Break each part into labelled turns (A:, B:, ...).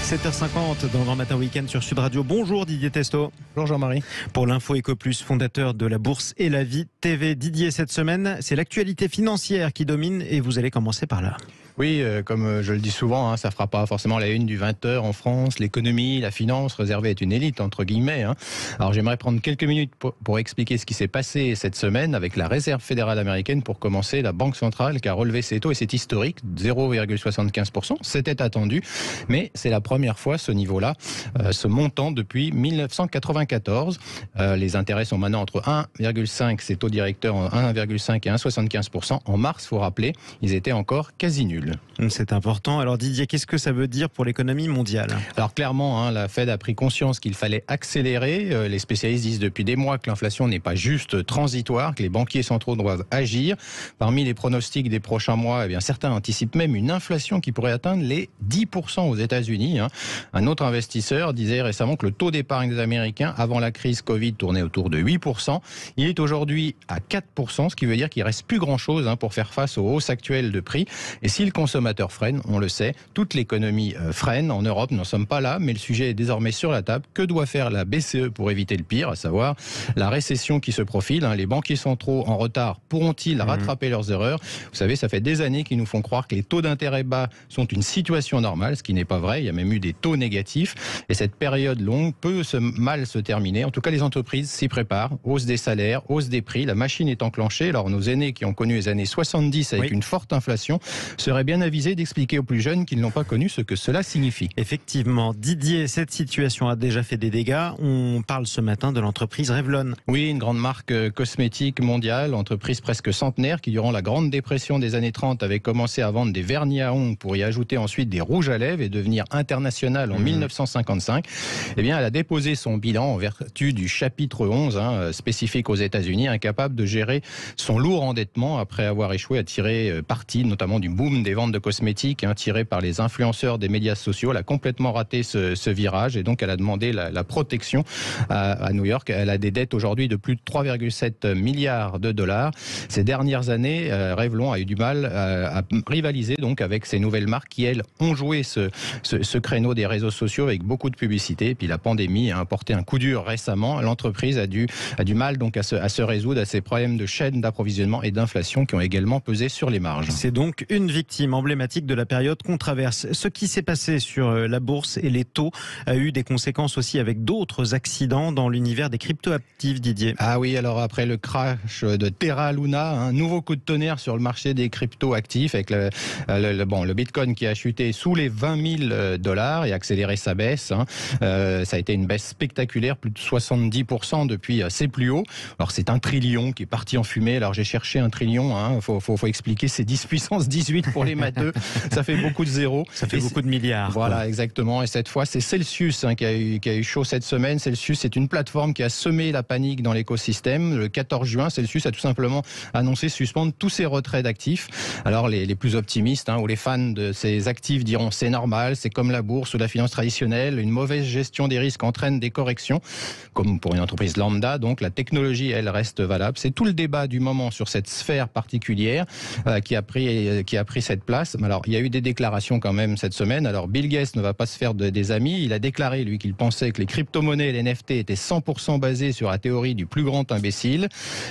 A: 7h50 dans Grand Matin Week-end sur Sud Radio. Bonjour Didier Testo.
B: Bonjour Jean-Marie.
A: Pour l'Info Ecoplus, fondateur de la Bourse et la Vie TV. Didier, cette semaine, c'est l'actualité financière qui domine et vous allez commencer par là.
B: Oui, comme je le dis souvent, ça ne fera pas forcément la une du 20h en France. L'économie, la finance réservée est une élite, entre guillemets. Alors j'aimerais prendre quelques minutes pour expliquer ce qui s'est passé cette semaine avec la Réserve fédérale américaine. Pour commencer, la Banque centrale qui a relevé ses taux et c'est historique, 0,75%. C'était attendu, mais c'est la première fois ce niveau-là, ce montant depuis 1994. Les intérêts sont maintenant entre 1,5, ces taux directeurs 1,5 et 1,75%. En mars, il faut rappeler, ils étaient encore quasi nuls.
A: C'est important. Alors Didier, qu'est-ce que ça veut dire pour l'économie mondiale ?
B: Alors clairement, la Fed a pris conscience qu'il fallait accélérer. Les spécialistes disent depuis des mois que l'inflation n'est pas juste transitoire, que les banquiers centraux doivent agir. Parmi les pronostics des prochains mois, certains anticipent même une inflation qui pourrait atteindre les 10% aux États-Unis. Un autre investisseur disait récemment que le taux d'épargne des Américains avant la crise Covid tournait autour de 8%. Il est aujourd'hui à 4%, ce qui veut dire qu'il ne reste plus grand-chose pour faire face aux hausses actuelles de prix. Et si le consommateur freine, on le sait, toute l'économie freine. En Europe, nous n'en sommes pas là, mais le sujet est désormais sur la table. Que doit faire la BCE pour éviter le pire, à savoir la récession qui se profile ? Les banquiers centraux en retard pourront-ils rattraper leurs erreurs ? Vous savez, ça fait des années qu'ils nous font croire que les taux d'intérêt bas sont une situation normale, ce qui n'est pas vrai. Il y a même eu des taux négatifs. Et cette période longue peut mal se terminer. En tout cas, les entreprises s'y préparent. Hausse des salaires, hausse des prix. La machine est enclenchée. Alors, nos aînés qui ont connu les années 70 avec une forte inflation seraient bien avisés d'expliquer aux plus jeunes qu'ils n'ont pas connu ce que cela signifie.
A: Effectivement, Didier, cette situation a déjà fait des dégâts. On parle ce matin de l'entreprise Revlon.
B: Oui, une grande marque cosmétique mondiale, entreprise presque centenaire qui, durant la Grande Dépression des années 30, avait commencé à vendre des vernis à ongles pour y ajouter ensuite des rouges à lèvres et devenir internationale en 1955. Elle a déposé son bilan en vertu du chapitre 11, spécifique aux États-Unis, incapable de gérer son lourd endettement après avoir échoué à tirer parti, notamment du boom des ventes de cosmétiques tirées par les influenceurs des médias sociaux. Elle a complètement raté ce virage et donc elle a demandé la protection à New York. Elle a des dettes aujourd'hui de plus de 3,7 milliards de dollars. Ces dernières années, Revlon a eu du mal à rivaliser donc avec ces nouvelles marques qui, elles, ont joué ce créneau des réseaux sociaux avec beaucoup de publicité. Et puis la pandémie a porté un coup dur récemment. L'entreprise a du mal donc à se résoudre à ces problèmes de chaîne d'approvisionnement et d'inflation qui ont également pesé sur les marges.
A: C'est donc une victime emblématique de la période qu'on traverse. Ce qui s'est passé sur la bourse et les taux a eu des conséquences aussi avec d'autres accidents dans l'univers des cryptoactifs, Didier.
B: Ah oui, alors après le crash de Terra Luna, un nouveau coup de tonnerre sur le marché des cryptoactifs avec le Bitcoin qui a chuté sous les 20 000 dollars et accéléré sa baisse. Ça a été une baisse spectaculaire, plus de 70% depuis ses plus hauts. Alors c'est 1 trillion qui est parti en fumée. Alors j'ai cherché 1 trillion, faut expliquer, c'est 10 puissance 18 pour les matheux. Ça fait beaucoup de zéros.
A: Ça fait beaucoup de milliards.
B: Voilà, exactement. Et cette fois, c'est Celsius qui a eu chaud cette semaine. Celsius, c'est une plateforme qui a semé la panique dans l'écosystème. Le 14 juin, Celsius a tout simplement annoncé suspendre tous ses retraits d'actifs. Alors, les plus optimistes ou les fans de ces actifs diront c'est normal, c'est comme la bourse ou la finance traditionnelle. Une mauvaise gestion des risques entraîne des corrections, comme pour une entreprise lambda. Donc, la technologie, elle, reste valable. C'est tout le débat du moment sur cette sphère particulière qui a pris cette place. Alors, il y a eu des déclarations quand même cette semaine. Alors, Bill Gates ne va pas se faire des amis. Il a déclaré, lui, qu'il pensait que les crypto-monnaies et les NFT étaient 100% basés sur la théorie du plus grand imbécile.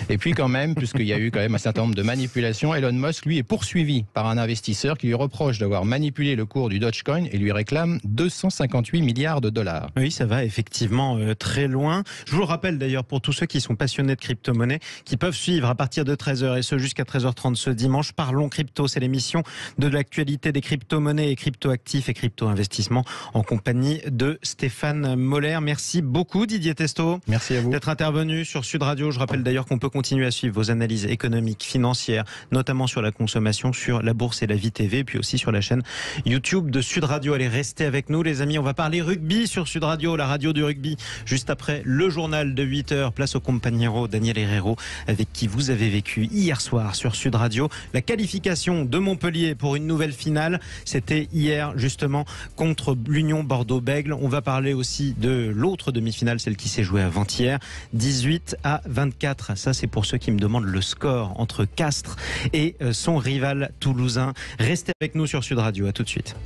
B: Et puis quand même, puisqu'il y a eu quand même un certain nombre de manipulations, Elon Musk, lui, est poursuivi par un investisseur qui lui reproche d'avoir manipulé le cours du Dogecoin et lui réclame 258 milliards de dollars.
A: Oui, ça va effectivement très loin. Je vous le rappelle d'ailleurs pour tous ceux qui sont passionnés de crypto-monnaies, qui peuvent suivre à partir de 13h et ce jusqu'à 13h30 ce dimanche. Parlons crypto, c'est l'émission de l'actualité des crypto-monnaies et crypto-actifs et crypto-investissements en compagnie de Stéphane Moller. Merci beaucoup Didier Testo.
B: Merci à vous.
A: D'être intervenu sur Sud Radio. Je rappelle d'ailleurs qu'on peut continuer à suivre vos analyses économiques, financières, notamment sur la consommation, sur la Bourse et la Vie TV, et puis aussi sur la chaîne YouTube de Sud Radio. Allez, restez avec nous les amis, on va parler rugby sur Sud Radio, la radio du rugby. Juste après le journal de 8h, place au compagnero Daniel Herrero, avec qui vous avez vécu hier soir sur Sud Radio la qualification de Montpellier pour une nouvelle finale. C'était hier justement contre l'Union Bordeaux-Bègles. On va parler aussi de l'autre demi-finale, celle qui s'est jouée avant-hier, 18-24. Ça c'est pour ceux qui me demandent le score entre Castres et son rival toulousain. Restez avec nous sur Sud Radio, à tout de suite.